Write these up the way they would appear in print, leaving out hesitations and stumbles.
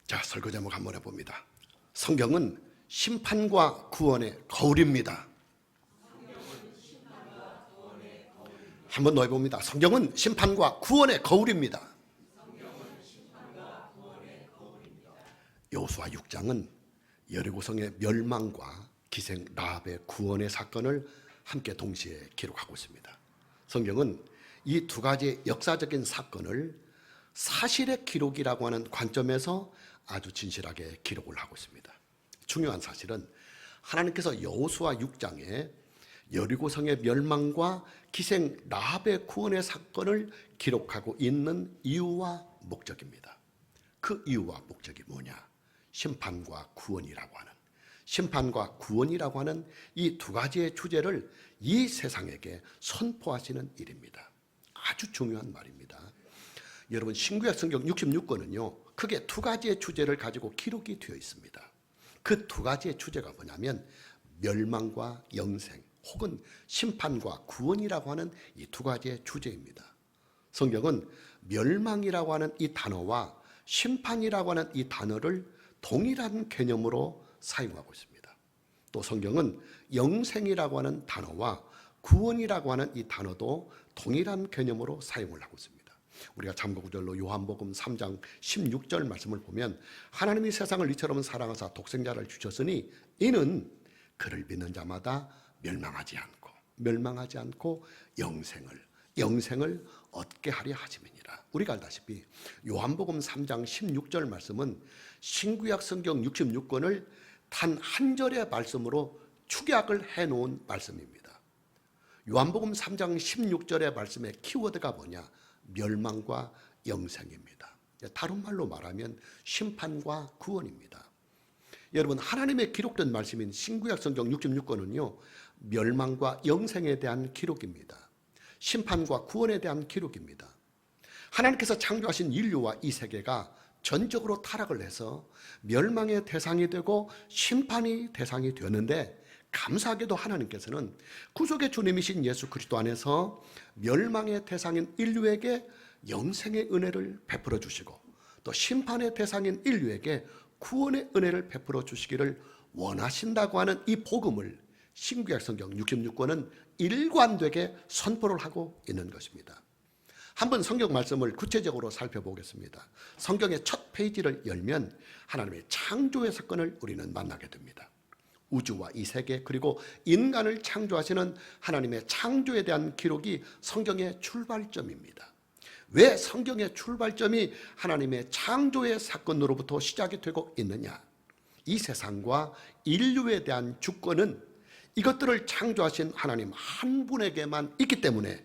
자, 설교 제목 한번 해봅니다. 성경은 심판과 구원의 거울입니다. 한번 더 해봅니다. 성경은 심판과 구원의 거울입니다. 여호수아 6장은 여리고성의 멸망과 기생 라합의 구원의 사건을 함께 동시에 기록하고 있습니다. 성경은 이 두 가지의 역사적인 사건을 사실의 기록이라고 하는 관점에서 아주 진실하게 기록을 하고 있습니다. 중요한 사실은 하나님께서 여호수아 6장에 여리고성의 멸망과 기생 라합의 구원의 사건을 기록하고 있는 이유와 목적입니다. 그 이유와 목적이 뭐냐? 심판과 구원이라고 하는 이 두 가지의 주제를 이 세상에게 선포하시는 일입니다. 아주 중요한 말입니다. 여러분, 신구약 성경 66권은요 크게 두 가지의 주제를 가지고 기록이 되어 있습니다. 그 두 가지의 주제가 뭐냐면 멸망과 영생 혹은 심판과 구원이라고 하는 이 두 가지의 주제입니다. 성경은 멸망이라고 하는 이 단어와 심판이라고 하는 이 단어를 동일한 개념으로 사용하고 있습니다. 또 성경은 영생이라고 하는 단어와 구원이라고 하는 이 단어도 동일한 개념으로 사용을 하고 있습니다. 우리가 참고구절로 요한복음 3장 16절 말씀을 보면 하나님이 세상을 이처럼 사랑하사 독생자를 주셨으니 이는 그를 믿는 자마다 멸망하지 않고 영생을 얻게 하려 하심이니라. 우리가 알다시피 요한복음 3장 16절 말씀은 신구약 성경 66권을 단 한 절의 말씀으로 축약을 해놓은 말씀입니다. 요한복음 3장 16절의 말씀의 키워드가 뭐냐? 멸망과 영생입니다. 다른 말로 말하면 심판과 구원입니다. 여러분, 하나님의 기록된 말씀인 신구약 성경 66권은요 멸망과 영생에 대한 기록입니다. 심판과 구원에 대한 기록입니다. 하나님께서 창조하신 인류와 이 세계가 전적으로 타락을 해서 멸망의 대상이 되고 심판의 대상이 되었는데, 감사하게도 하나님께서는 구속의 주님이신 예수 그리스도 안에서 멸망의 대상인 인류에게 영생의 은혜를 베풀어 주시고 또 심판의 대상인 인류에게 구원의 은혜를 베풀어 주시기를 원하신다고 하는 이 복음을 신구약 성경 66권은 일관되게 선포를 하고 있는 것입니다. 한번 성경 말씀을 구체적으로 살펴보겠습니다. 성경의 첫 페이지를 열면 하나님의 창조의 사건을 우리는 만나게 됩니다. 우주와 이 세계 그리고 인간을 창조하시는 하나님의 창조에 대한 기록이 성경의 출발점입니다. 왜 성경의 출발점이 하나님의 창조의 사건으로부터 시작이 되고 있느냐? 이 세상과 인류에 대한 주권은 이것들을 창조하신 하나님 한 분에게만 있기 때문에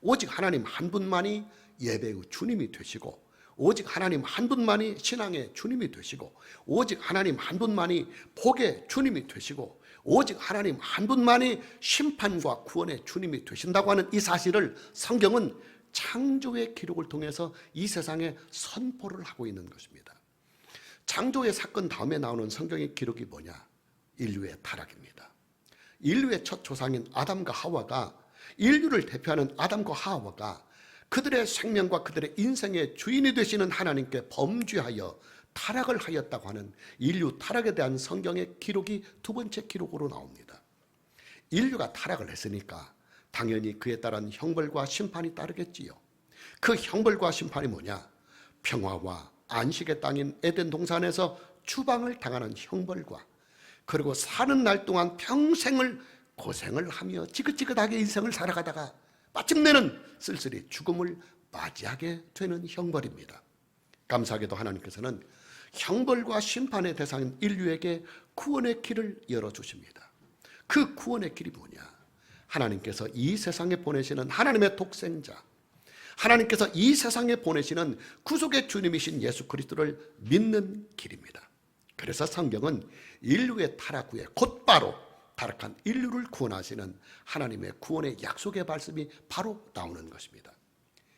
오직 하나님 한 분만이 예배의 주님이 되시고 오직 하나님 한 분만이 신앙의 주님이 되시고 오직 하나님 한 분만이 복의 주님이 되시고 오직 하나님 한 분만이 심판과 구원의 주님이 되신다고 하는 이 사실을 성경은 창조의 기록을 통해서 이 세상에 선포를 하고 있는 것입니다. 창조의 사건 다음에 나오는 성경의 기록이 뭐냐? 인류의 타락입니다. 인류의 첫 조상인 아담과 하와가, 인류를 대표하는 아담과 하와가 그들의 생명과 그들의 인생의 주인이 되시는 하나님께 범죄하여 타락을 하였다고 하는 인류 타락에 대한 성경의 기록이 두 번째 기록으로 나옵니다. 인류가 타락을 했으니까 당연히 그에 따른 형벌과 심판이 따르겠지요. 그 형벌과 심판이 뭐냐? 평화와 안식의 땅인 에덴 동산에서 추방을 당하는 형벌과, 그리고 사는 날 동안 평생을 고생을 하며 지긋지긋하게 인생을 살아가다가 마침내는 쓸쓸히 죽음을 맞이하게 되는 형벌입니다. 감사하게도 하나님께서는 형벌과 심판의 대상인 인류에게 구원의 길을 열어주십니다. 그 구원의 길이 뭐냐? 하나님께서 이 세상에 보내시는 하나님의 독생자, 하나님께서 이 세상에 보내시는 구속의 주님이신 예수 그리스도를 믿는 길입니다. 그래서 성경은 인류의 타락 후에 곧바로 타락한 인류를 구원하시는 하나님의 구원의 약속의 말씀이 바로 나오는 것입니다.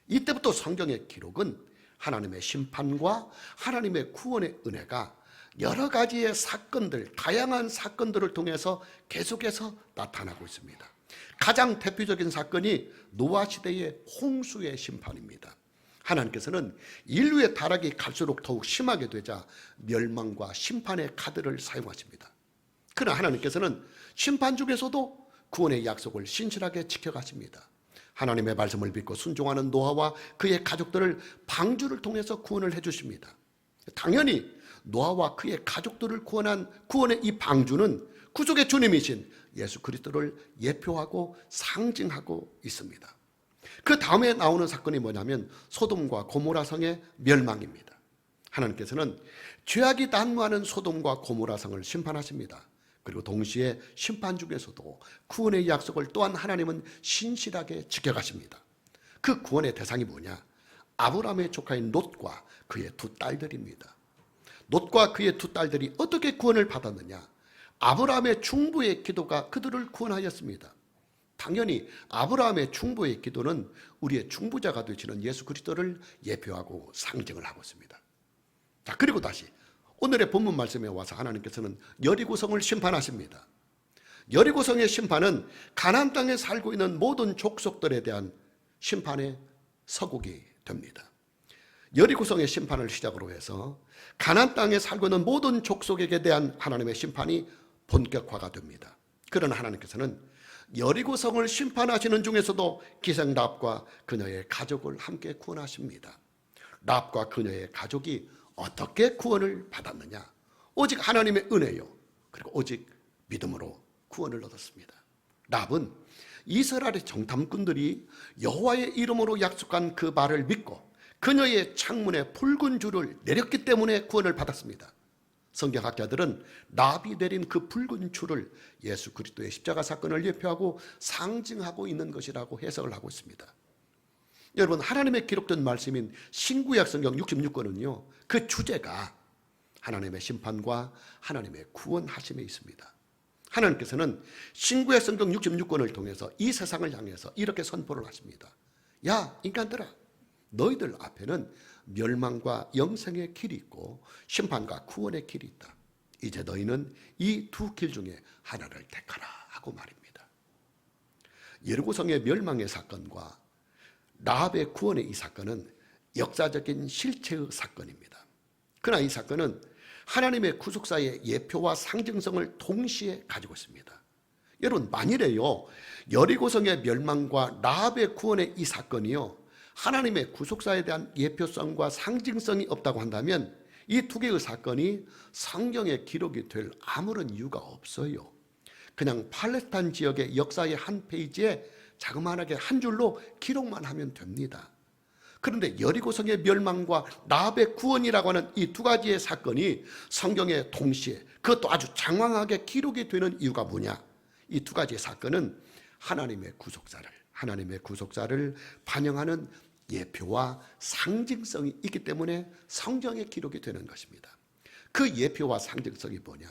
이때부터 성경의 기록은 하나님의 심판과 하나님의 구원의 은혜가 여러 가지의 사건들, 다양한 사건들을 통해서 계속해서 나타나고 있습니다. 가장 대표적인 사건이 노아 시대의 홍수의 심판입니다. 하나님께서는 인류의 타락이 갈수록 더욱 심하게 되자 멸망과 심판의 카드를 사용하십니다. 그러나 하나님께서는 심판 중에서도 구원의 약속을 신실하게 지켜가십니다. 하나님의 말씀을 믿고 순종하는 노아와 그의 가족들을 방주를 통해서 구원을 해주십니다. 당연히 노아와 그의 가족들을 구원한 구원의 이 방주는 구속의 주님이신 예수 그리스도를 예표하고 상징하고 있습니다. 그 다음에 나오는 사건이 뭐냐면 소돔과 고모라 성의 멸망입니다. 하나님께서는 죄악이 난무하는 소돔과 고모라 성을 심판하십니다. 그리고 동시에 심판 중에서도 구원의 약속을 또한 하나님은 신실하게 지켜가십니다. 그 구원의 대상이 뭐냐? 아브라함의 조카인 롯과 그의 두 딸들입니다. 롯과 그의 두 딸들이 어떻게 구원을 받았느냐? 아브라함의 중보의 기도가 그들을 구원하였습니다. 당연히 아브라함의 중보의 기도는 우리의 중보자가 되시는 예수 그리스도를 예표하고 상징을 하고 있습니다. 자, 그리고 다시 오늘의 본문 말씀에 와서 하나님께서는 여리고성을 심판하십니다. 여리고성의 심판은 가나안 땅에 살고 있는 모든 족속들에 대한 심판의 서곡이 됩니다. 여리고성의 심판을 시작으로 해서 가나안 땅에 살고 있는 모든 족속에게 대한 하나님의 심판이 본격화가 됩니다. 그러나 하나님께서는 여리고성을 심판하시는 중에서도 기생 랍과 그녀의 가족을 함께 구원하십니다. 랍과 그녀의 가족이 어떻게 구원을 받았느냐? 오직 하나님의 은혜요, 그리고 오직 믿음으로 구원을 얻었습니다. 랍은 이스라엘의 정탐꾼들이 여호와의 이름으로 약속한 그 말을 믿고 그녀의 창문에 붉은 줄을 내렸기 때문에 구원을 받았습니다. 성경학자들은 랍이 내린 그 붉은 줄을 예수 그리스도의 십자가 사건을 예표하고 상징하고 있는 것이라고 해석을 하고 있습니다. 여러분, 하나님의 기록된 말씀인 신구약 성경 66권은요, 그 주제가 하나님의 심판과 하나님의 구원하심에 있습니다. 하나님께서는 신구약 성경 66권을 통해서 이 세상을 향해서 이렇게 선포를 하십니다. 야, 인간들아, 너희들 앞에는 멸망과 영생의 길이 있고 심판과 구원의 길이 있다. 이제 너희는 이 두 길 중에 하나를 택하라 하고 말입니다. 여리고성의 멸망의 사건과 라합의 구원의 이 사건은 역사적인 실체의 사건입니다. 그러나 이 사건은 하나님의 구속사의 예표와 상징성을 동시에 가지고 있습니다. 여러분, 만일에요, 여리고성의 멸망과 라합의 구원의 이 사건이요, 하나님의 구속사에 대한 예표성과 상징성이 없다고 한다면 이 두 개의 사건이 성경의 기록이 될 아무런 이유가 없어요. 그냥 팔레스타인 지역의 역사의 한 페이지에 자그마하게 한 줄로 기록만 하면 됩니다. 그런데 여리고성의 멸망과 라합의 구원이라고 하는 이 두 가지의 사건이 성경에 동시에, 그것도 아주 장황하게 기록이 되는 이유가 뭐냐? 이 두 가지의 사건은 하나님의 구속사를 반영하는 예표와 상징성이 있기 때문에 성경에 기록이 되는 것입니다. 그 예표와 상징성이 뭐냐?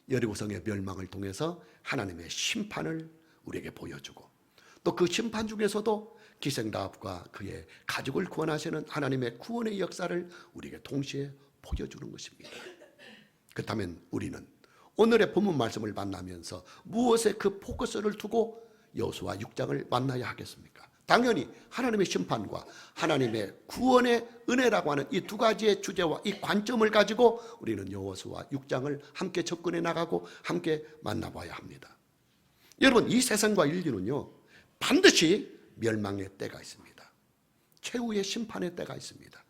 여리고성의 멸망을 통해서 하나님의 심판을 우리에게 보여주고, 또 그 심판 중에서도 기생 라합과 그의 가족을 구원하시는 하나님의 구원의 역사를 우리에게 동시에 보여주는 것입니다. 그렇다면 우리는 오늘의 본문 말씀을 만나면서 무엇에 그 포커스를 두고 여호수아 6장을 만나야 하겠습니까? 당연히 하나님의 심판과 하나님의 구원의 은혜라고 하는 이 두 가지의 주제와 이 관점을 가지고 우리는 여호수아 6장을 함께 접근해 나가고 함께 만나봐야 합니다. 여러분, 이 세상과 인류는요, 반드시 멸망의 때가 있습니다. 최후의 심판의 때가 있습니다.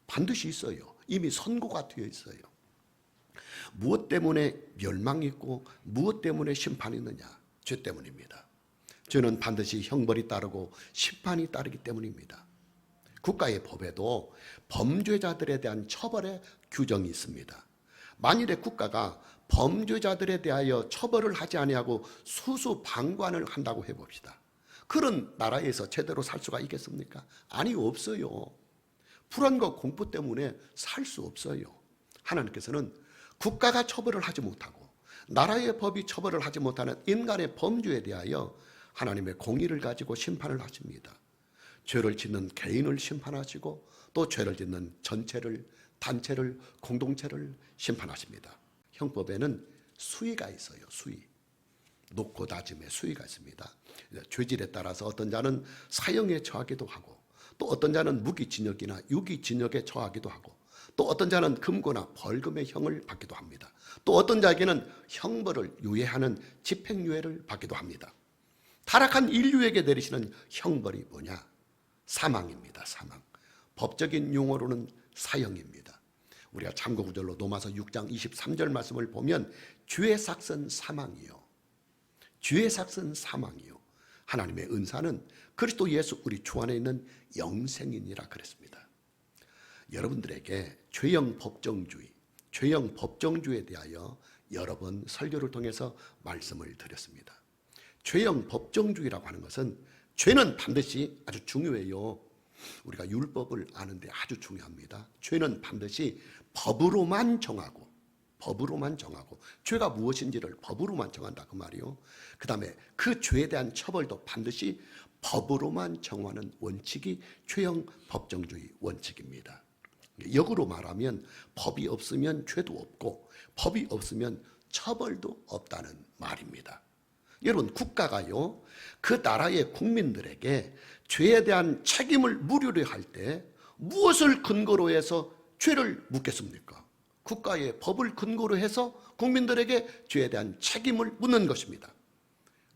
반드시 있어요. 이미 선고가 되어 있어요. 무엇 때문에 멸망이 있고 무엇 때문에 심판이 있느냐? 죄 때문입니다. 죄는 반드시 형벌이 따르고 심판이 따르기 때문입니다. 국가의 법에도 범죄자들에 대한 처벌의 규정이 있습니다. 만일에 국가가 범죄자들에 대하여 처벌을 하지 아니하고 수수방관을 한다고 해봅시다. 그런 나라에서 제대로 살 수가 있겠습니까? 아니, 없어요. 불안과 공포 때문에 살 수 없어요. 하나님께서는 국가가 처벌을 하지 못하고 나라의 법이 처벌을 하지 못하는 인간의 범죄에 대하여 하나님의 공의를 가지고 심판을 하십니다. 죄를 짓는 개인을 심판하시고 또 죄를 짓는 전체를, 단체를, 공동체를 심판하십니다. 형법에는 수위가 있어요. 수위. 높고 낮음의 수위가 있습니다. 죄질에 따라서 어떤 자는 사형에 처하기도 하고 또 어떤 자는 무기징역이나 유기징역에 처하기도 하고, 또 어떤 자는 금고나 벌금의 형을 받기도 합니다. 또 어떤 자에게는 형벌을 유예하는 집행유예를 받기도 합니다. 타락한 인류에게 내리시는 형벌이 뭐냐? 사망입니다. 사망. 법적인 용어로는 사형입니다. 우리가 참고구절로 로마서 6장 23절 말씀을 보면 죄의 삭은 사망이요, 죄의 삭은 사망이요, 하나님의 은사는 그리스도 예수 우리 주 안에 있는 영생이니라 그랬습니다. 여러분들에게 죄형 법정주의에 대하여 여러 번 설교를 통해서 말씀을 드렸습니다. 죄형 법정주의라고 하는 것은, 죄는 반드시 아주 중요해요. 우리가 율법을 아는데 아주 중요합니다. 죄는 반드시 법으로만 정하고, 죄가 무엇인지를 법으로만 정한다 그 말이요. 그 다음에 그 죄에 대한 처벌도 반드시 법으로만 정하는 원칙이 죄형 법정주의 원칙입니다. 역으로 말하면 법이 없으면 죄도 없고, 법이 없으면 처벌도 없다는 말입니다. 여러분, 국가가요, 그 나라의 국민들에게 죄에 대한 책임을 물으려 할 때 무엇을 근거로 해서 죄를 묻겠습니까? 국가의 법을 근거로 해서 국민들에게 죄에 대한 책임을 묻는 것입니다.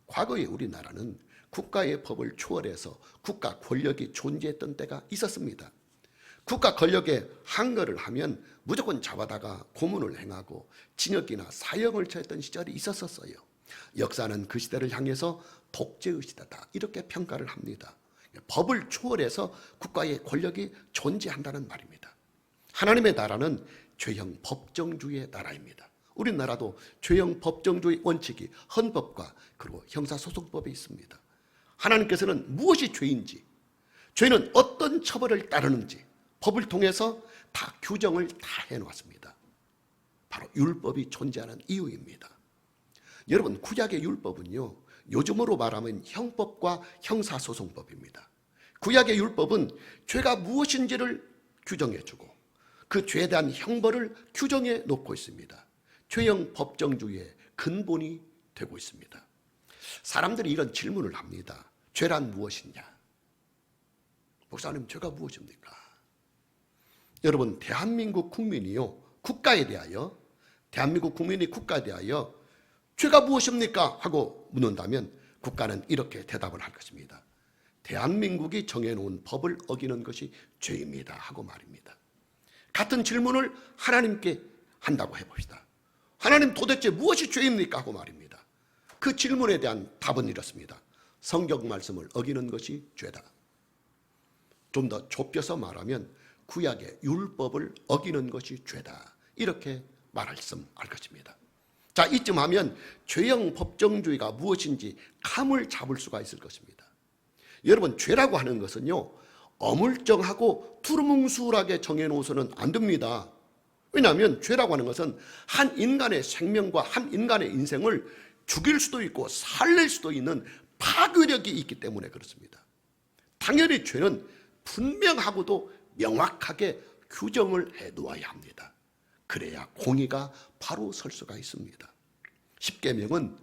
과거에 우리나라는 국가의 법을 초월해서 국가 권력이 존재했던 때가 있었습니다. 국가 권력에 항거를 하면 무조건 잡아다가 고문을 행하고 징역이나 사형을 처했던 시절이 있었어요. 역사는 그 시대를 향해서 독재의 시대다 이렇게 평가를 합니다. 법을 초월해서 국가의 권력이 존재한다는 말입니다. 하나님의 나라는 죄형 법정주의의 나라입니다. 우리나라도 죄형 법정주의 원칙이 헌법과 그리고 형사소송법에 있습니다. 하나님께서는 무엇이 죄인지, 죄는 어떤 처벌을 따르는지 법을 통해서 다 규정을 다 해놓았습니다. 바로 율법이 존재하는 이유입니다. 여러분, 구약의 율법은요, 요즘으로 말하면 형법과 형사소송법입니다. 구약의 율법은 죄가 무엇인지를 규정해주고 그 죄에 대한 형벌을 규정해 놓고 있습니다. 죄형 법정주의의 근본이 되고 있습니다. 사람들이 이런 질문을 합니다. 죄란 무엇이냐? 목사님, 죄가 무엇입니까? 여러분, 대한민국 국민이요, 국가에 대하여, 대한민국 국민이 국가에 대하여 죄가 무엇입니까? 하고 묻는다면 국가는 이렇게 대답을 할 것입니다. 대한민국이 정해놓은 법을 어기는 것이 죄입니다 하고 말입니다. 같은 질문을 하나님께 한다고 해봅시다. 하나님, 도대체 무엇이 죄입니까? 하고 말입니다. 그 질문에 대한 답은 이렇습니다. 성경 말씀을 어기는 것이 죄다. 좀 더 좁혀서 말하면 구약의 율법을 어기는 것이 죄다, 이렇게 말할 것입니다. 자, 이쯤 하면 죄형 법정주의가 무엇인지 감을 잡을 수가 있을 것입니다. 여러분, 죄라고 하는 것은요, 어물쩡하고 두루뭉술하게 정해놓아서는 안 됩니다. 왜냐하면 죄라고 하는 것은 한 인간의 생명과 한 인간의 인생을 죽일 수도 있고 살릴 수도 있는 파괴력이 있기 때문에 그렇습니다. 당연히 죄는 분명하고도 명확하게 규정을 해놓아야 합니다. 그래야 공의가 바로 설 수가 있습니다. 십계명은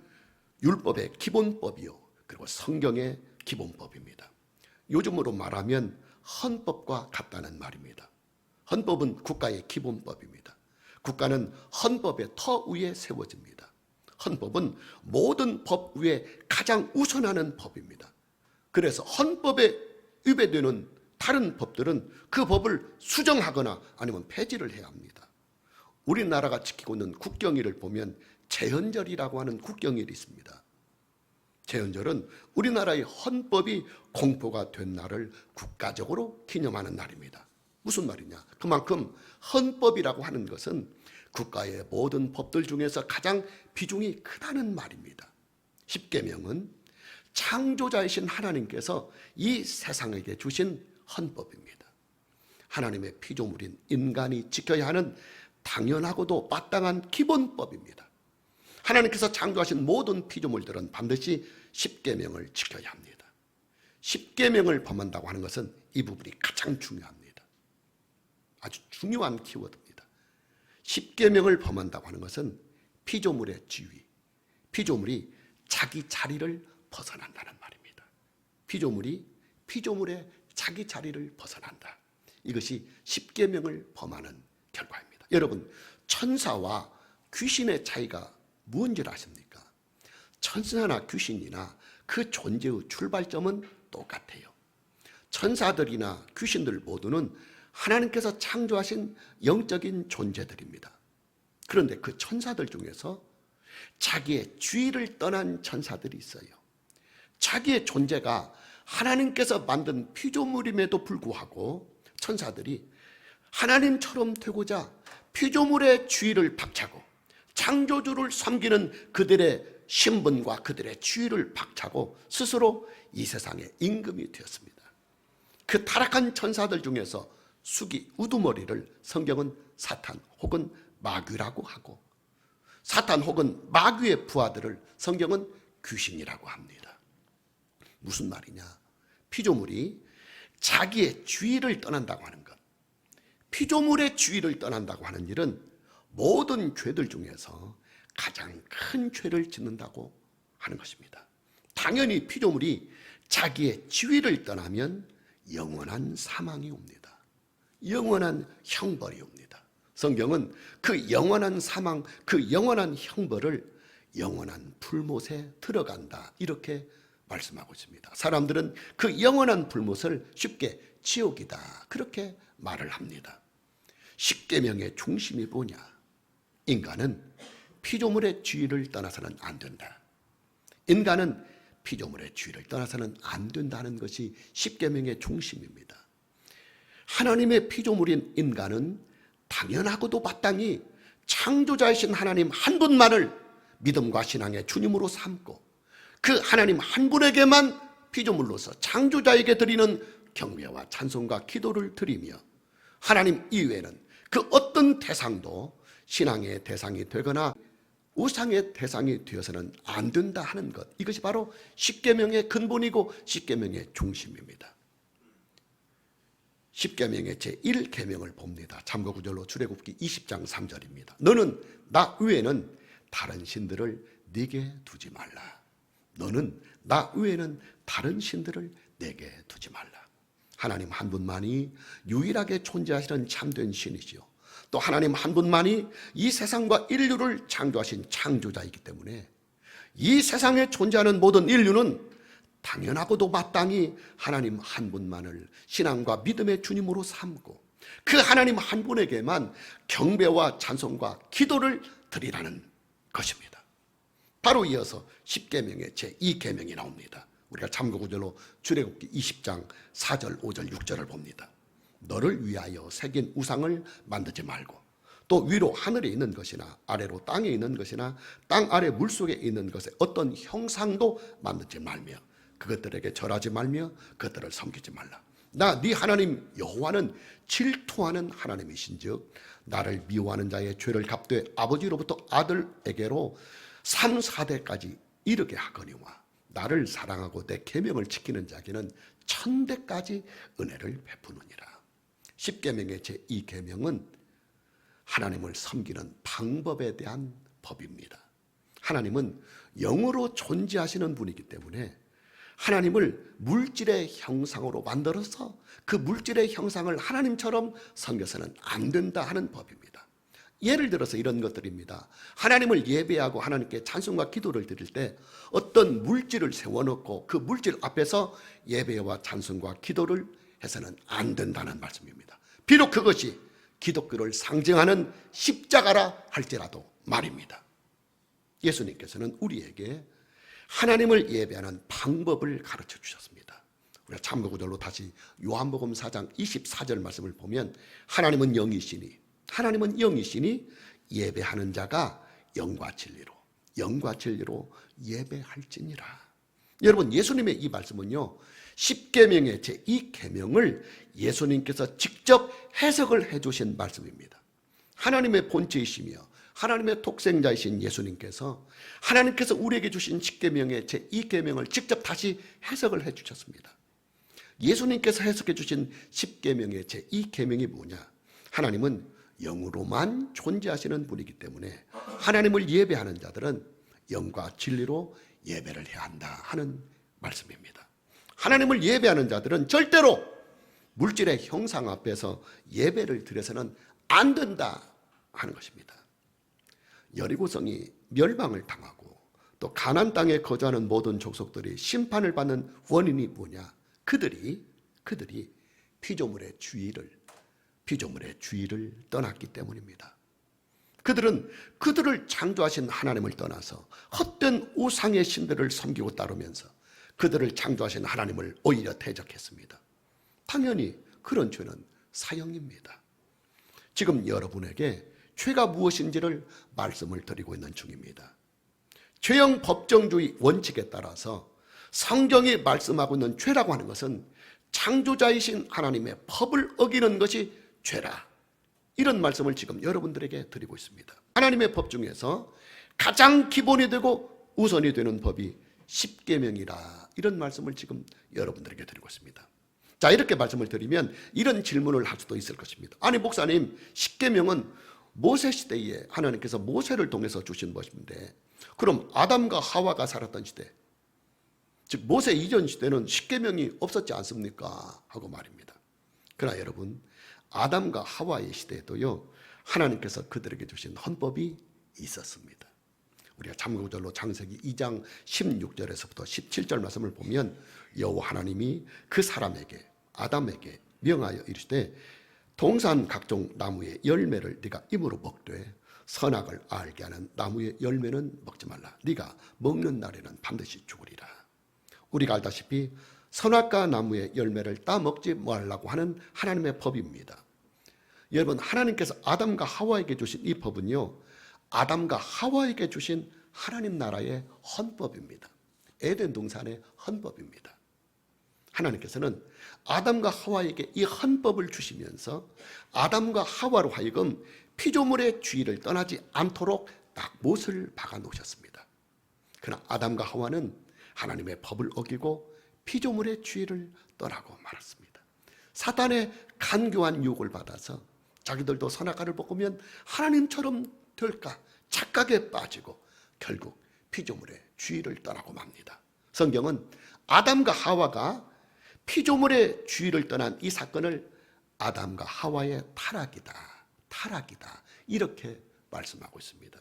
율법의 기본법이요, 그리고 성경의 기본법입니다. 요즘으로 말하면 헌법과 같다는 말입니다. 헌법은 국가의 기본법입니다. 국가는 헌법의 터 위에 세워집니다. 헌법은 모든 법 위에 가장 우선하는 법입니다. 그래서 헌법에 위배되는 다른 법들은 그 법을 수정하거나 아니면 폐지를 해야 합니다. 우리나라가 지키고 있는 국경일을 보면 제헌절이라고 하는 국경일이 있습니다. 제헌절은 우리나라의 헌법이 공포가 된 날을 국가적으로 기념하는 날입니다. 무슨 말이냐? 그만큼 헌법이라고 하는 것은 국가의 모든 법들 중에서 가장 비중이 크다는 말입니다. 십계명은 창조자이신 하나님께서 이 세상에게 주신 헌법입니다. 하나님의 피조물인 인간이 지켜야 하는 당연하고도 마땅한 기본법입니다. 하나님께서 창조하신 모든 피조물들은 반드시 십계명을 지켜야 합니다. 십계명을 범한다고 하는 것은 이 부분이 가장 중요합니다. 아주 중요한 키워드입니다. 십계명을 범한다고 하는 것은 피조물의 지위, 피조물이 자기 자리를 벗어난다는 말입니다. 피조물이 피조물의 자기 자리를 벗어난다. 이것이 십계명을 범하는 결과입니다. 여러분, 천사와 귀신의 차이가 무엇인지 아십니까? 천사나 귀신이나 그 존재의 출발점은 똑같아요. 천사들이나 귀신들 모두는 하나님께서 창조하신 영적인 존재들입니다. 그런데 그 천사들 중에서 자기의 주의를 떠난 천사들이 있어요. 자기의 존재가 하나님께서 만든 피조물임에도 불구하고 천사들이 하나님처럼 되고자 피조물의 주의를 박차고 창조주를 섬기는 그들의 신분과 그들의 주의를 박차고 스스로 이 세상의 임금이 되었습니다. 그 타락한 천사들 중에서 수기 우두머리를 성경은 사탄 혹은 마귀라고 하고, 사탄 혹은 마귀의 부하들을 성경은 귀신이라고 합니다. 무슨 말이냐? 피조물이 자기의 주의를 떠난다고 하는 것, 피조물의 주의를 떠난다고 하는 일은 모든 죄들 중에서 가장 큰 죄를 짓는다고 하는 것입니다. 당연히 피조물이 자기의 지위를 떠나면 영원한 사망이 옵니다. 영원한 형벌이 옵니다. 성경은 그 영원한 사망, 그 영원한 형벌을 영원한 불못에 들어간다, 이렇게 말씀하고 있습니다. 사람들은 그 영원한 불못을 쉽게 지옥이다, 그렇게 말을 합니다. 십계명의 중심이 뭐냐? 인간은 피조물의 주의를 떠나서는 안 된다. 인간은 피조물의 주의를 떠나서는 안 된다는 것이 십계명의 중심입니다. 하나님의 피조물인 인간은 당연하고도 마땅히 창조자이신 하나님 한 분만을 믿음과 신앙의 주님으로 삼고 그 하나님 한 분에게만 피조물로서 창조자에게 드리는 경배와 찬송과 기도를 드리며 하나님 이외에는 그 어떤 대상도 신앙의 대상이 되거나 우상의 대상이 되어서는 안 된다 하는 것, 이것이 바로 십계명의 근본이고 십계명의 중심입니다. 십계명의 제1계명을 봅니다. 참고구절로 출애굽기 20장 3절입니다. 너는 나 외에는 다른 신들을 네게 두지 말라. 너는 나 외에는 다른 신들을 내게 두지 말라. 하나님 한 분만이 유일하게 존재하시는 참된 신이시요, 또 하나님 한 분만이 이 세상과 인류를 창조하신 창조자이기 때문에 이 세상에 존재하는 모든 인류는 당연하고도 마땅히 하나님 한 분만을 신앙과 믿음의 주님으로 삼고 그 하나님 한 분에게만 경배와 찬송과 기도를 드리라는 것입니다. 바로 이어서 십계명의 제2계명이 나옵니다. 우리가 참고구절로 출애굽기 20장 4절, 5절, 6절을 봅니다. 너를 위하여 새긴 우상을 만들지 말고 또 위로 하늘에 있는 것이나 아래로 땅에 있는 것이나 땅 아래 물속에 있는 것에 어떤 형상도 만들지 말며 그것들에게 절하지 말며 그것들을 섬기지 말라. 나 네 하나님 여호와는 질투하는 하나님이신즉 나를 미워하는 자의 죄를 갚되 아버지로부터 아들에게로 3, 4대까지 이르게 하거니와 나를 사랑하고 내 계명을 지키는 자에게는 1000대까지 은혜를 베푸느니라. 십계명의 제2계명은 하나님을 섬기는 방법에 대한 법입니다. 하나님은 영으로 존재하시는 분이기 때문에 하나님을 물질의 형상으로 만들어서 그 물질의 형상을 하나님처럼 섬겨서는 안 된다 하는 법입니다. 예를 들어서 이런 것들입니다. 하나님을 예배하고 하나님께 찬송과 기도를 드릴 때 어떤 물질을 세워놓고 그 물질 앞에서 예배와 찬송과 기도를 해서는 안 된다는 말씀입니다. 비록 그것이 기독교를 상징하는 십자가라 할지라도 말입니다. 예수님께서는 우리에게 하나님을 예배하는 방법을 가르쳐 주셨습니다. 우리가 참고구절로 다시 요한복음 4장 24절 말씀을 보면 하나님은 영이시니 예배하는 자가 영과 진리로 예배할지니라. 여러분, 예수님의 이 말씀은요, 십계명의 제2계명을 예수님께서 직접 해석을 해주신 말씀입니다. 하나님의 본체이시며 하나님의 독생자이신 예수님께서 하나님께서 우리에게 주신 십계명의 제2계명을 직접 다시 해석을 해주셨습니다. 예수님께서 해석해 주신 십계명의 제2계명이 뭐냐? 하나님은 영으로만 존재하시는 분이기 때문에 하나님을 예배하는 자들은 영과 진리로 예배를 해야 한다 하는 말씀입니다. 하나님을 예배하는 자들은 절대로 물질의 형상 앞에서 예배를 드려서는 안 된다 하는 것입니다. 여리고성이 멸망을 당하고 또 가나안 땅에 거주하는 모든 족속들이 심판을 받는 원인이 뭐냐? 그들이 피조물의 주의를 떠났기 때문입니다. 그들은 그들을 창조하신 하나님을 떠나서 헛된 우상의 신들을 섬기고 따르면서 그들을 창조하신 하나님을 오히려 대적했습니다. 당연히 그런 죄는 사형입니다. 지금 여러분에게 죄가 무엇인지를 말씀을 드리고 있는 중입니다. 죄형 법정주의 원칙에 따라서 성경이 말씀하고 있는 죄라고 하는 것은 창조자이신 하나님의 법을 어기는 것이 죄라. 이런 말씀을 지금 여러분들에게 드리고 있습니다. 하나님의 법 중에서 가장 기본이 되고 우선이 되는 법이 십계명이라. 이런 말씀을 지금 여러분들에게 드리고 있습니다. 자, 이렇게 말씀을 드리면 이런 질문을 할 수도 있을 것입니다. 아니 목사님, 십계명은 모세 시대에 하나님께서 모세를 통해서 주신 것인데 그럼 아담과 하와가 살았던 시대, 즉 모세 이전 시대는 십계명이 없었지 않습니까? 하고 말입니다. 그러나 여러분, 아담과 하와의 시대에도요, 하나님께서 그들에게 주신 헌법이 있었습니다. 우리가 참고절로 창세기 2장 16절에서부터 17절 말씀을 보면 여호와 하나님이 그 사람에게 아담에게 명하여 이르시되 동산 각종 나무의 열매를 네가 입으로 먹되 선악을 알게 하는 나무의 열매는 먹지 말라. 네가 먹는 날에는 반드시 죽으리라. 우리가 알다시피 선악과 나무의 열매를 따 먹지 말라고 하는 하나님의 법입니다. 여러분, 하나님께서 아담과 하와에게 주신 이 법은요, 아담과 하와에게 주신 하나님 나라의 헌법입니다. 에덴 동산의 헌법입니다. 하나님께서는 아담과 하와에게 이 헌법을 주시면서 아담과 하와로 하여금 피조물의 주의를 떠나지 않도록 딱 못을 박아 놓으셨습니다. 그러나 아담과 하와는 하나님의 법을 어기고 피조물의 주의를 떠나고 말았습니다. 사단의 간교한 유혹을 받아서 자기들도 선악과를 먹으면 하나님처럼 될까 착각에 빠지고 결국 피조물의 주의를 떠나고 맙니다. 성경은 아담과 하와가 피조물의 주의를 떠난 이 사건을 아담과 하와의 타락이다 이렇게 말씀하고 있습니다.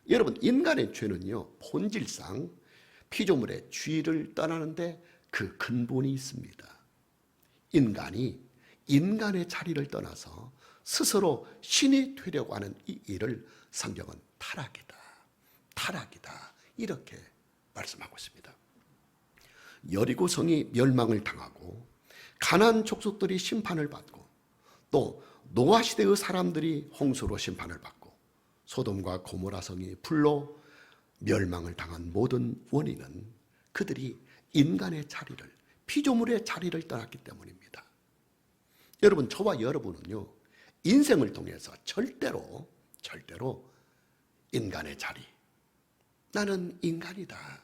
여러분, 인간의 죄는요, 본질상 피조물의 주의를 떠나는데 그 근본이 있습니다. 인간이 인간의 자리를 떠나서 스스로 신이 되려고 하는 이 일을 성경은 타락이다 이렇게 말씀하고 있습니다. 여리고성이 멸망을 당하고 가나안 족속들이 심판을 받고 또 노아 시대의 사람들이 홍수로 심판을 받고 소돔과 고모라 성이 불로 멸망을 당한 모든 원인은 그들이 인간의 자리를, 피조물의 자리를 떠났기 때문입니다. 여러분, 저와 여러분은요, 인생을 통해서 절대로 인간의 자리, 나는 인간이다,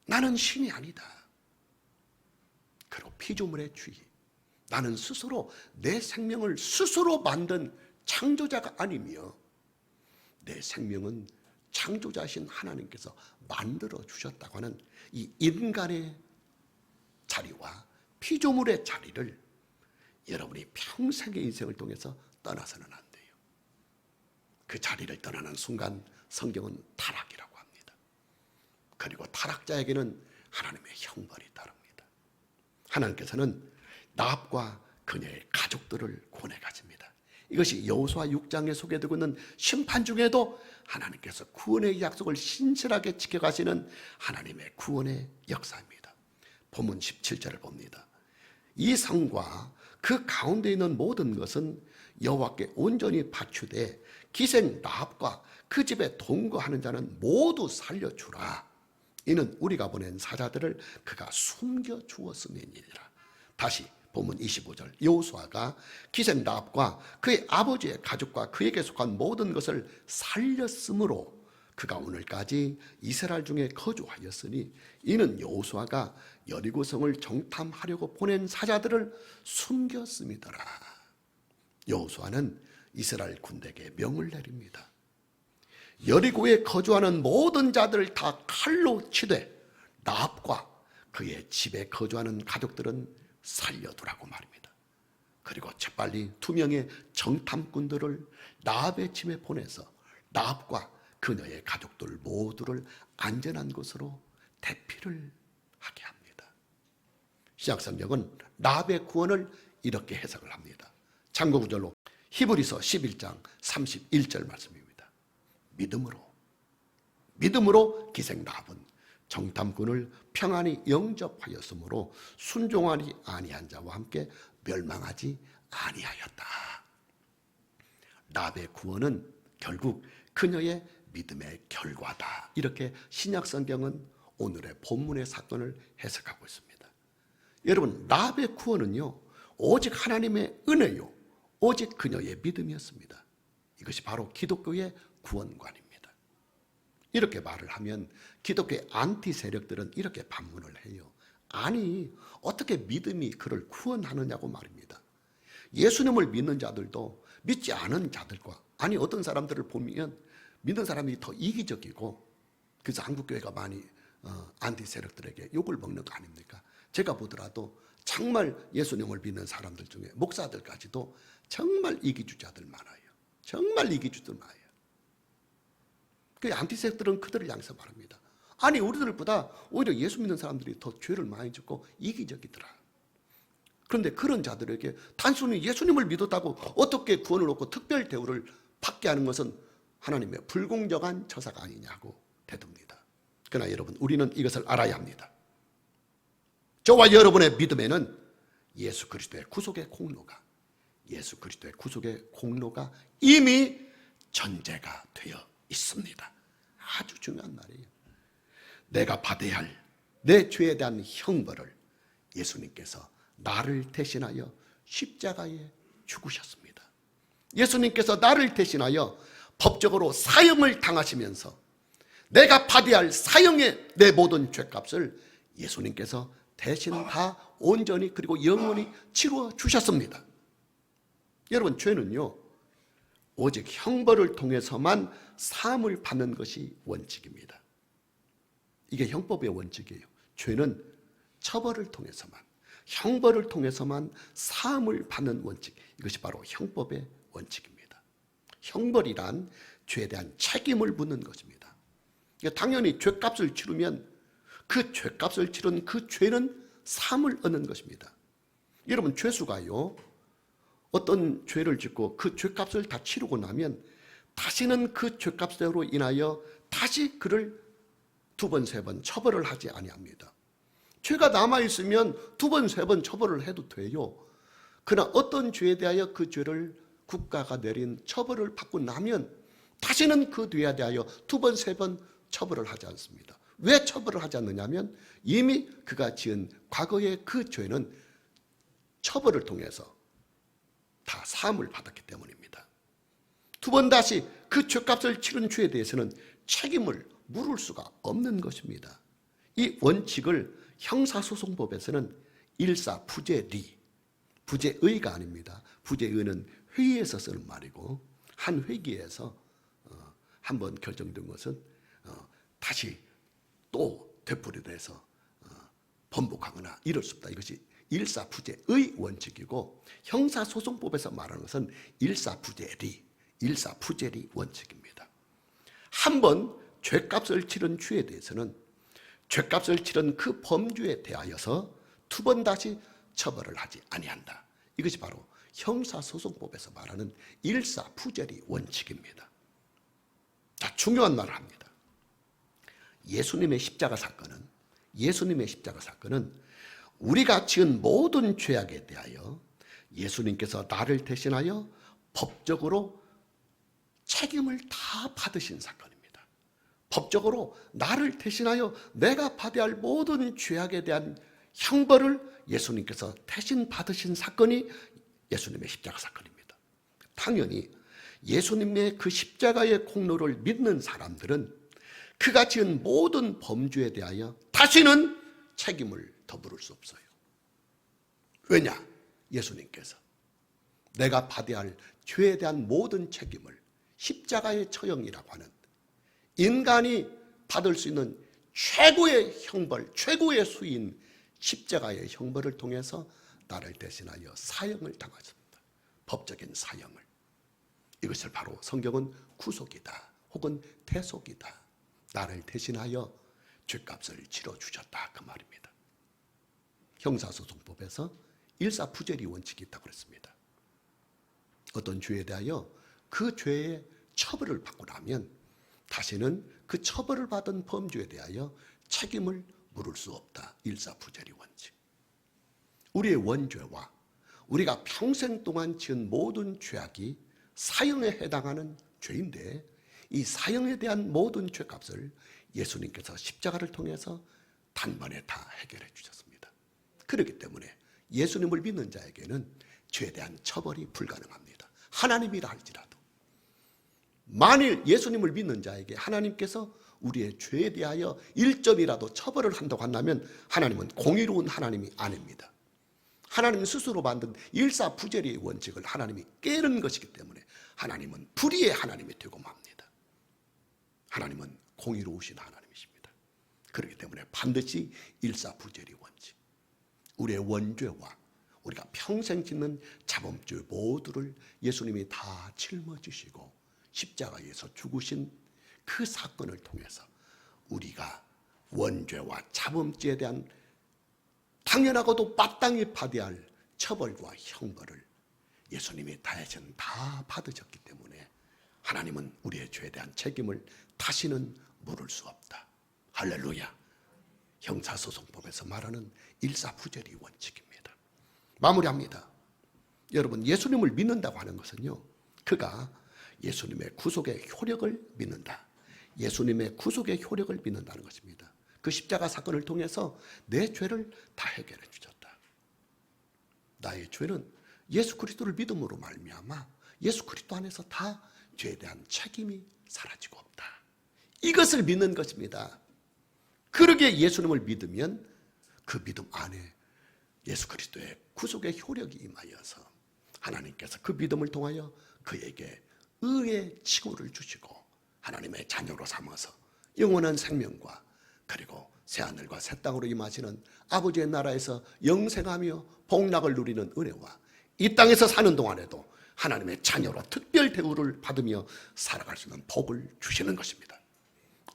나는 신이 아니다, 그리고 피조물의 주의, 나는 스스로 내 생명을 스스로 만든 창조자가 아니며 내 생명은 창조자신 하나님께서 만들어 주셨다고 하는 이 인간의 자리와 피조물의 자리를 여러분이 평생의 인생을 통해서 떠나서는 안 돼요. 그 자리를 떠나는 순간 성경은 타락이라고 합니다. 그리고 타락자에게는 하나님의 형벌이 따릅니다. 하나님께서는 나합과 그녀의 가족들을 권해 가십니다. 이것이 여호수아 6장에 소개되고 있는 심판 중에도 하나님께서 구원의 약속을 신실하게 지켜가시는 하나님의 구원의 역사입니다. 본문 17절을 봅니다. 이 성과 그 가운데 있는 모든 것은 여호와께 온전히 바치되 기생 라합과 그 집에 동거하는 자는 모두 살려주라. 이는 우리가 보낸 사자들을 그가 숨겨 주었음이니라. 다시 본문 25절, 여호수아가 기생 라합과 그의 아버지의 가족과 그에게 속한 모든 것을 살렸으므로 그가 오늘까지 이스라엘 중에 거주하였으니 이는 여호수아가 여리고성을 정탐하려고 보낸 사자들을 숨겼음이더라. 여호수아는 이스라엘 군대에게 명을 내립니다. 여리고에 거주하는 모든 자들을 다 칼로 치되 라합과 그의 집에 거주하는 가족들은 살려두라고 말입니다. 그리고 재빨리 2명의 정탐꾼들을 라합의 집에 보내서 라합과 그녀의 가족들 모두를 안전한 곳으로 대피를 하게 합니다. 신약성경은 라합의 구원을 이렇게 해석을 합니다. 참고구절로 히브리서 11장 31절 말씀입니다. 믿음으로 기생 라합은 정탐꾼을 평안히 영접하였으므로 순종하지 아니한 자와 함께 멸망하지 아니하였다. 라합의 구원은 결국 그녀의 믿음의 결과다. 이렇게 신약성경은 오늘의 본문의 사건을 해석하고 있습니다. 여러분, 라합의 구원은요, 오직 하나님의 은혜요, 오직 그녀의 믿음이었습니다. 이것이 바로 기독교의 구원관입니다. 이렇게 말을 하면 기독교의 안티 세력들은 이렇게 반문을 해요. 아니, 어떻게 믿음이 그를 구원하느냐고 말입니다. 예수님을 믿는 자들도 믿지 않은 자들과, 아니 어떤 사람들을 보면 믿는 사람이 더 이기적이고, 그래서 한국교회가 많이 안티 세력들에게 욕을 먹는 거 아닙니까? 제가 보더라도 정말 예수님을 믿는 사람들 중에 목사들까지도 정말 이기주자들 많아요. 정말 이기주들 많아요. 그 안티 세력들은 그들을 향해서 말합니다. 아니, 우리들보다 오히려 예수 믿는 사람들이 더 죄를 많이 짓고 이기적이더라. 그런데 그런 자들에게 단순히 예수님을 믿었다고 어떻게 구원을 얻고 특별 대우를 받게 하는 것은 하나님의 불공정한 처사가 아니냐고 대듭니다. 그러나 여러분, 우리는 이것을 알아야 합니다. 저와 여러분의 믿음에는 예수 그리스도의 구속의 공로가 이미 전제가 되어 있습니다. 아주 중요한 말이에요. 내가 받아야 할 내 죄에 대한 형벌을 예수님께서 나를 대신하여 십자가에 죽으셨습니다. 예수님께서 나를 대신하여 법적으로 사형을 당하시면서 내가 받아야 할 사형의 내 모든 죄값을 예수님께서 대신 다 온전히 그리고 영원히 치루어 주셨습니다. 여러분, 죄는요, 오직 형벌을 통해서만 사함을 받는 것이 원칙입니다. 이게 형법의 원칙이에요. 죄는 처벌을 통해서만, 형벌을 통해서만 사함을 받는 원칙, 이것이 바로 형법의 원칙입니다. 형벌이란 죄에 대한 책임을 묻는 것입니다. 당연히 죄값을 치르면 그 죄값을 치른 그 죄는 사함을 얻는 것입니다. 여러분, 죄수가요, 어떤 죄를 짓고 그 죄값을 다 치르고 나면 다시는 그 죄값으로 인하여 다시 그를 2번, 3번 처벌을 하지 아니합니다. 죄가 남아있으면 2번, 3번 처벌을 해도 돼요. 그러나 어떤 죄에 대하여 그 죄를 국가가 내린 처벌을 받고 나면 다시는 그 죄에 대하여 2번, 3번 처벌을 하지 않습니다. 왜 처벌을 하지 않느냐면 이미 그가 지은 과거의 그 죄는 처벌을 통해서 다 사함을 받았기 때문입니다. 2번 다시 그 죄값을 치른 죄에 대해서는 책임을 물을 수가 없는 것입니다. 이 원칙을 형사소송법에서는 일사부재리, 부재의가 아닙니다. 부재의는 회의에서 쓰는 말이고, 한 회기에서 한번 결정된 것은 다시 또 되풀이돼서 번복하거나 이럴 수 없다. 이것이 일사부재의 원칙이고, 형사소송법에서 말하는 것은 일사부재리 원칙입니다. 한번 죄값을 치른 죄에 대해서는 죄값을 치른 그 범죄에 대하여서 2번 다시 처벌을 하지 아니한다. 이것이 바로 형사소송법에서 말하는 일사부재리 원칙입니다. 자, 중요한 말을 합니다. 예수님의 십자가 사건은 우리가 지은 모든 죄악에 대하여 예수님께서 나를 대신하여 법적으로 책임을 다 받으신 사건입니다. 법적으로 나를 대신하여 내가 받아야 할 모든 죄악에 대한 형벌을 예수님께서 대신 받으신 사건이 예수님의 십자가 사건입니다. 당연히 예수님의 그 십자가의 공로를 믿는 사람들은 그가 지은 모든 범죄에 대하여 다시는 책임을 더 물을 수 없어요. 왜냐? 예수님께서 내가 받아야 할 죄에 대한 모든 책임을 십자가의 처형이라고 하는 인간이 받을 수 있는 최고의 형벌, 최고의 수인 십자가의 형벌을 통해서 나를 대신하여 사형을 당하셨다. 법적인 사형을. 이것을 바로 성경은 구속이다 혹은 대속이다. 나를 대신하여 죄값을 치러주셨다 그 말입니다. 형사소송법에서 일사부재리 원칙이 있다고 그랬습니다. 어떤 죄에 대하여 그 죄의 처벌을 받고 나면 다시는 그 처벌을 받은 범죄에 대하여 책임을 물을 수 없다. 일사부재리 원칙. 우리의 원죄와 우리가 평생 동안 지은 모든 죄악이 사형에 해당하는 죄인데 이 사형에 대한 모든 죄값을 예수님께서 십자가를 통해서 단번에 다 해결해 주셨습니다. 그렇기 때문에 예수님을 믿는 자에게는 죄에 대한 처벌이 불가능합니다. 하나님이라 할지라도. 만일 예수님을 믿는 자에게 하나님께서 우리의 죄에 대하여 1점이라도 처벌을 한다고 한다면 하나님은 공의로운 하나님이 아닙니다. 하나님 스스로 만든 일사부재리의 원칙을 하나님이 깨는 것이기 때문에 하나님은 불의의 하나님이 되고 맙니다. 하나님은 공의로우신 하나님이십니다. 그렇기 때문에 반드시 일사부재리 원칙, 우리의 원죄와 우리가 평생 짓는 자범죄 모두를 예수님이 다 짊어지시고 십자가에서 죽으신 그 사건을 통해서 우리가 원죄와 자범죄에 대한 당연하고도 마땅히 받아야 할 처벌과 형벌을 예수님이 대신 다 받으셨기 때문에 하나님은 우리의 죄에 대한 책임을 다시는 물을 수 없다. 할렐루야. 형사소송법에서 말하는 일사부재리 원칙입니다. 마무리합니다. 여러분, 예수님을 믿는다고 하는 것은요, 그가 예수님의 구속의 효력을 믿는다. 예수님의 구속의 효력을 믿는다는 것입니다. 그 십자가 사건을 통해서 내 죄를 다 해결해 주셨다. 나의 죄는 예수 그리스도를 믿음으로 말미암아 예수 그리스도 안에서 다 죄에 대한 책임이 사라지고 없다. 이것을 믿는 것입니다. 그러기에 예수님을 믿으면 그 믿음 안에 예수 그리스도의 구속의 효력이 임하여서 하나님께서 그 믿음을 통하여 그에게 의의 칭호를 주시고 하나님의 자녀로 삼아서 영원한 생명과 그리고 새하늘과 새 땅으로 임하시는 아버지의 나라에서 영생하며 복락을 누리는 은혜와 이 땅에서 사는 동안에도 하나님의 자녀로 특별 대우를 받으며 살아갈 수 있는 복을 주시는 것입니다.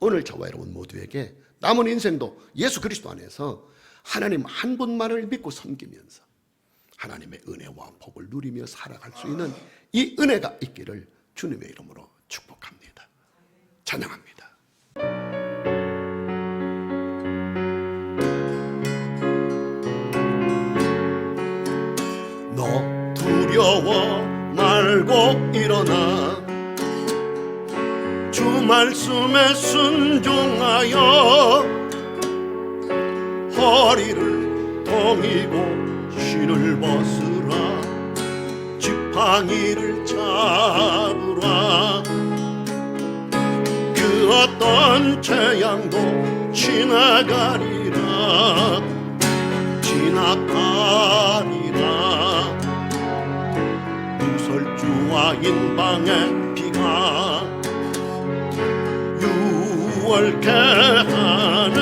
오늘 저와 여러분 모두에게 남은 인생도 예수 그리스도 안에서 하나님 한 분만을 믿고 섬기면서 하나님의 은혜와 복을 누리며 살아갈 수 있는 이 은혜가 있기를 주님의 이름으로 축복합니다. 찬양합니다. 너 두려워 말고 일어나 주 말씀에 순종하여 허리를 동이고 실을 벗으라 지팡이를 잡으라 그 어떤 재앙도 지나가리라 유설주와 인방의 비가 유월케 하네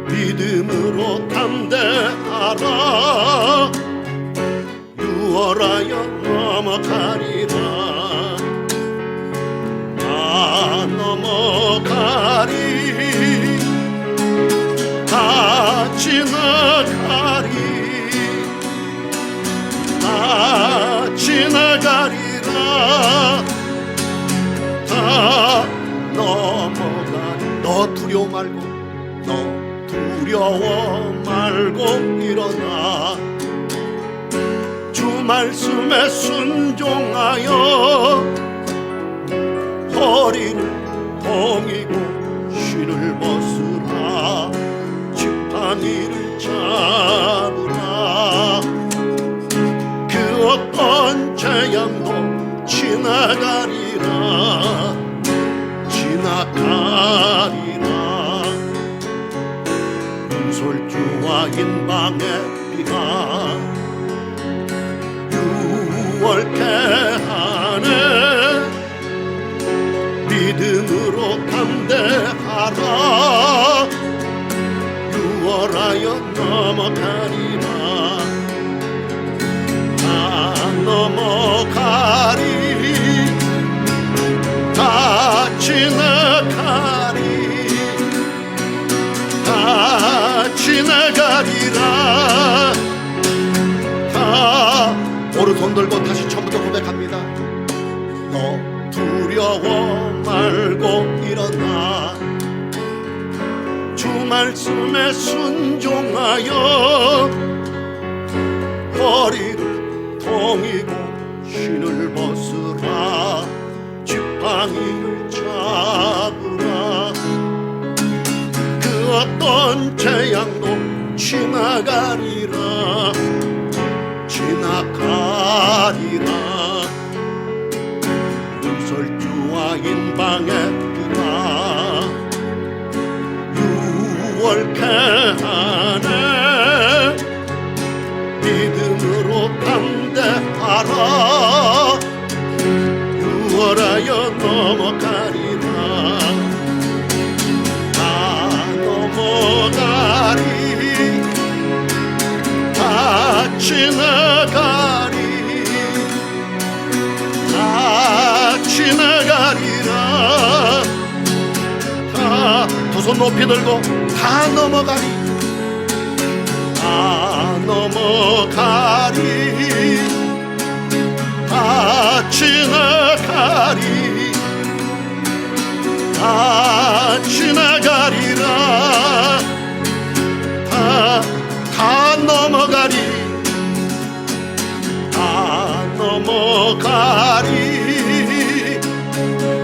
믿음으로 담대하라 유월하여 넘어가리라 다 넘어가리 다 지나가리 다 지나가리라 다 넘어가리 너 두려워 말고 너 두려워 말고 일어나 주 말씀에 순종하여 허리를 동이고 실을 벗으라 지팡이를 잡으라 그 어떤 재앙도 지나가리라 유설주와 인방의 비가 유월케 하네 믿음으로 담대하라 유월하여 넘어가리 지나가리 다 지나가리라. 다 오른손 들고 다시 처음부터 고백합니다. 너 두려워 말고 일어나 주 말씀에 순종하여 허리를 동이고 신을 벗으라 지팡이를 잡으라. 그 어떤 재앙도 지나가리라 지나가리라. 설주와 인방의 비가 유월케 하네. 믿음으로 담대하라. 유월하여 넘어가리라. 다 넘어가리 다 지나가리 다 지나가리라. 다 두 손 높이 들고 다 넘어가리 다 넘어가리 다 지나가리 다 지나가리라. 다 넘어가리 다 넘어가리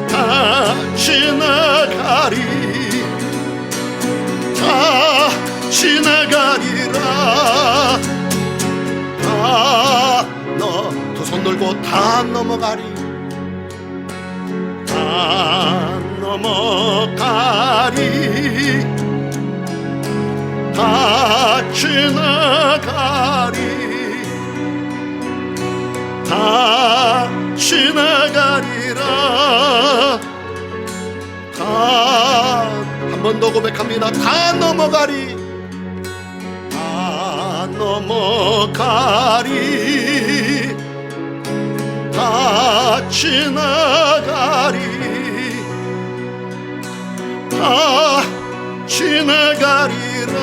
다 지나가리 다 지나가리라. 다 너 두 손 들고 다 넘어가리 다 넘어가리 다 지나가리 다 지나가리라. 다 한 번 더 고백합니다. 다 넘어가리 다 넘어가리 다 지나가리 다 지나가리라.